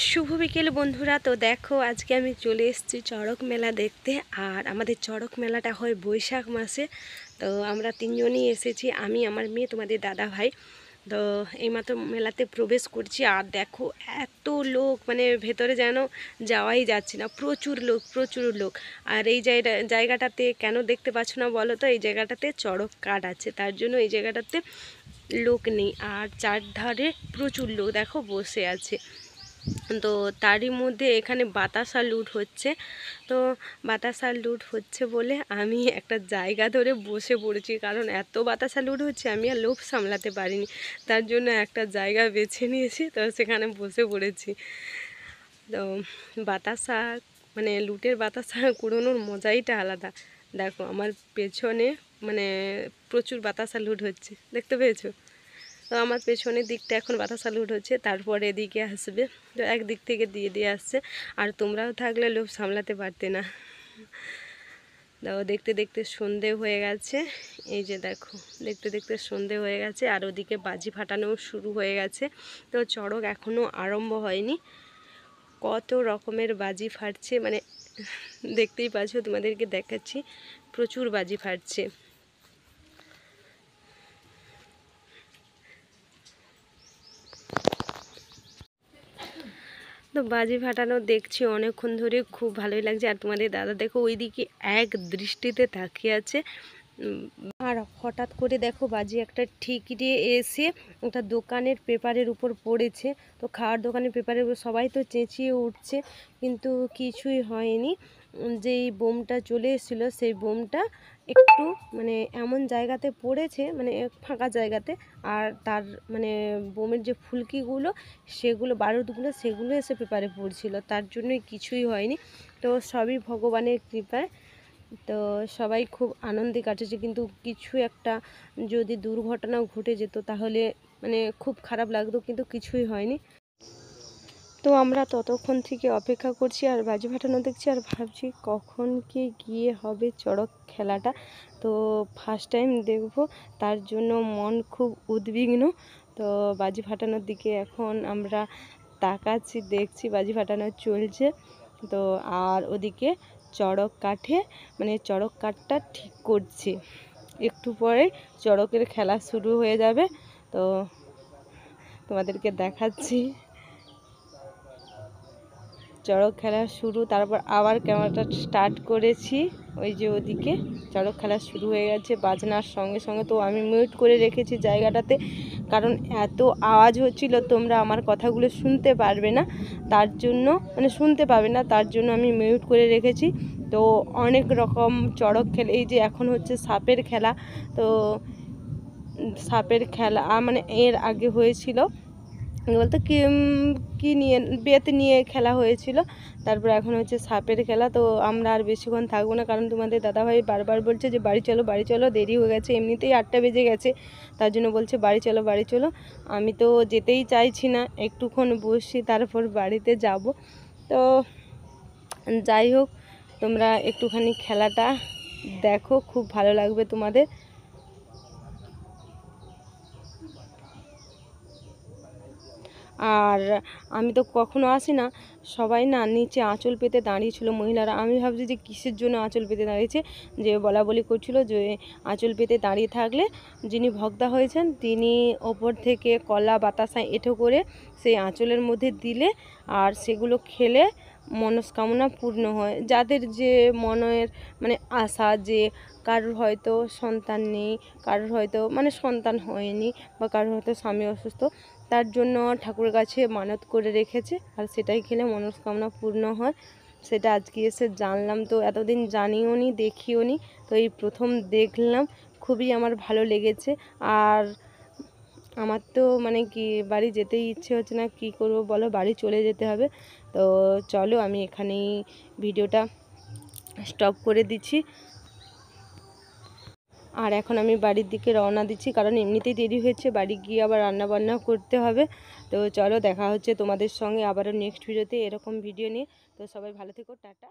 শুভ বিকেল বন্ধুরা। তো দেখো আজকে আমি চলে এসেছি চড়ক মেলা দেখতে। আর আমাদের চড়ক মেলাটা হয় বৈশাখ মাসে। তো আমরা তিনজনই এসেছি, আমি, আমার মেয়ে, তোমাদের দাদা ভাই। তো এইমাত্র মেলাতে প্রবেশ করছি। আর দেখো এত লোক, মানে ভেতরে যেন যাওয়াই যাচ্ছে না, প্রচুর লোক প্রচুর লোক। আর এই জায়গাটাতে কেন দেখতে পাচ্ছ না বলো তো, এই জায়গাটাতে চড়ক কাঠ আছে, তার জন্য এই জায়গাটাতে লোক নেই। আর চারধারে প্রচুর লোক দেখো বসে আছে। তো তারই মধ্যে এখানে বাতাসা লুট হচ্ছে। তো বাতাসা লুট হচ্ছে বলে আমি একটা জায়গা ধরে বসে পড়েছি, কারণ এত বাতাসা লুট হচ্ছে আমি আর লোভ সামলাতে পারিনি। তার জন্য একটা জায়গা বেছে নিয়েছি, তো সেখানে বসে পড়েছি। তো বাতাসা, মানে লুটের বাতাসা কুড়োনোর মজাইটা আলাদা। দেখো আমার পেছনে মানে প্রচুর বাতাসা লুট হচ্ছে, দেখতে পেয়েছো? তো আমার পেছনের দিকটা এখন বাতাসা লুট হচ্ছে, তারপরে এদিকে আসবে। তো একদিক থেকে দিয়ে দিয়ে আসছে। আর তোমরাও থাকলে লোভ সামলাতে পারতে না। তো দেখতে দেখতে সন্ধে হয়ে গেছে। এই যে দেখো, দেখতে দেখতে সন্ধে হয়ে গেছে। আর ওদিকে বাজি ফাটানোও শুরু হয়ে গেছে। তো চড়ক এখনও আরম্ভ হয়নি, কত রকমের বাজি ফাটছে, মানে দেখতেই পাচ্ছ, তোমাদেরকে দেখাচ্ছি, প্রচুর বাজি ফাটছে। তো বাজি ফাটানো দেখছি অনেকক্ষণ ধরে, খুব ভালোই লাগছে। আর তোমাদের দাদা দেখো ওইদিকে এক দৃষ্টিতে তাকিয়ে আছে। আর হঠাৎ করে দেখো বাজি একটা ঠিকরে এসে একটা দোকানের পেপারের উপর পড়েছে। তো খাওয়ার দোকানের পেপারের উপর সবাই তো চেঁচিয়ে উঠছে, কিন্তু কিছুই হয়নি। যেই বোমটা চলে এসেছিলো সেই বোমটা একটু মানে এমন জায়গাতে পড়েছে, মানে ফাঁকা জায়গাতে। আর তার মানে বোমের যে ফুলকিগুলো, সেগুলো বারুদগুলো, সেগুলো এসে পেপারে পড়ছিল, তার জন্যই কিছুই হয়নি। তো সবই ভগবানের কৃপায়। তো সবাই খুব আনন্দে কাটেছে, কিন্তু কিছু একটা যদি দুর্ঘটনা ঘটে যেত তাহলে মানে খুব খারাপ লাগতো, কিন্তু কিছুই হয়নি। তো আমরা ততক্ষণ থেকে অপেক্ষা করছি আর বাজি ফাটানো দেখছি, আর ভাবছি কখন কি গিয়ে হবে চড়ক খেলাটা। তো ফার্স্ট টাইম দেখব, তার জন্য মন খুব উদ্বিগ্ন। তো বাজি ফাটানোর দিকে এখন আমরা তাকাচ্ছি, দেখছি বাজি ফাটানো চলছে। তো আর ওদিকে চড়ক কাঠে, মানে চড়ক কাঠটা ঠিক করছে, একটু পরে চড়কের খেলা শুরু হয়ে যাবে। তো তোমাদেরকে দেখাচ্ছি চড়ক খেলা শুরু। তারপর আবার ক্যামেরাটা স্টার্ট করেছি, ওই যে ওদিকে চড়ক খেলা শুরু হয়ে গেছে বাজনার সঙ্গে সঙ্গে। তো আমি মিউট করে রেখেছি জায়গাটাতে, কারণ এত আওয়াজ হচ্ছিল, তোমরা আমার কথাগুলো শুনতে পারবে না, তার জন্য মানে শুনতে পাবে না, তার জন্য আমি মিউট করে রেখেছি। তো অনেক রকম চড়ক খেলা, এই যে এখন হচ্ছে সাপের খেলা। তো সাপের খেলা মানে এর আগে হয়েছিল বলতে কি নিয়ে, বেত নিয়ে খেলা হয়েছিল। তারপর এখন হচ্ছে সাপের খেলা। তো আমরা আর বেশিক্ষণ থাকবো না, কারণ তোমাদের দাদাভাই বারবার বলছে যে বাড়ি চলো বাড়ি চলো, দেরি হয়ে গেছে, এমনিতেই 8টা বেজে গেছে, তার জন্য বলছে বাড়ি চলো বাড়ি চলো। আমি তো যেতেই চাইছি না, একটুক্ষণ বসি তারপর বাড়িতে যাব। তো যাই হোক, তোমরা একটুখানি খেলাটা দেখো, খুব ভালো লাগবে তোমাদের। আর আমি তো কখনো আসি না, সবাই না নিচে আঁচল পেতে দাঁড়িয়েছিল মহিলারা। আমি ভাবছি যে কিসের জন্য আঁচল পেতে দাঁড়িয়েছে, যে বলা বলি করছিল যে আঁচল পেতে দাঁড়িয়ে থাকলে যিনি ভক্তা হয়েছেন তিনি ওপর থেকে কলা বাতাসা এঁটো করে সেই আঁচলের মধ্যে দিলে, আর সেগুলো খেলে মনস্কামনা পূর্ণ হয়। যাদের যে মনের মানে আশা, যে কারোর হয়তো সন্তান নেই, কারোর হয়তো মানে সন্তান হয়নি, বা কারোর হয়তো স্বামী অসুস্থ, তার জন্য ঠাকুরের কাছে মানত করে রেখেছে, আর সেটাই খেলে মনস্কামনা পূর্ণ হয়। সেটা আজকে এসে জানলাম, তো এতদিন জানিও নি দেখিও নি, তো এই প্রথম দেখলাম, খুবই আমার ভালো লেগেছে। আর আমার তো মানে কি বাড়ি যেতেই ইচ্ছে হচ্ছে না, কি করব বলো, বাড়ি চলে যেতে হবে। তো চলো আমি এখানেই ভিডিওটা স্টপ করে দিচ্ছি। আর এখন আমি বাড়ির দিকে রওনা দিচ্ছি, কারণ এমনিতেই দেরি হয়েছে, বাড়ি গিয়ে আবার রান্না বান্না করতে হবে। তো চলো দেখা হচ্ছে তোমাদের সঙ্গে আবারও নেক্সট ভিডিওতে এরকম ভিডিও নিয়ে। তো সবাই ভালো থেকো, টাটা।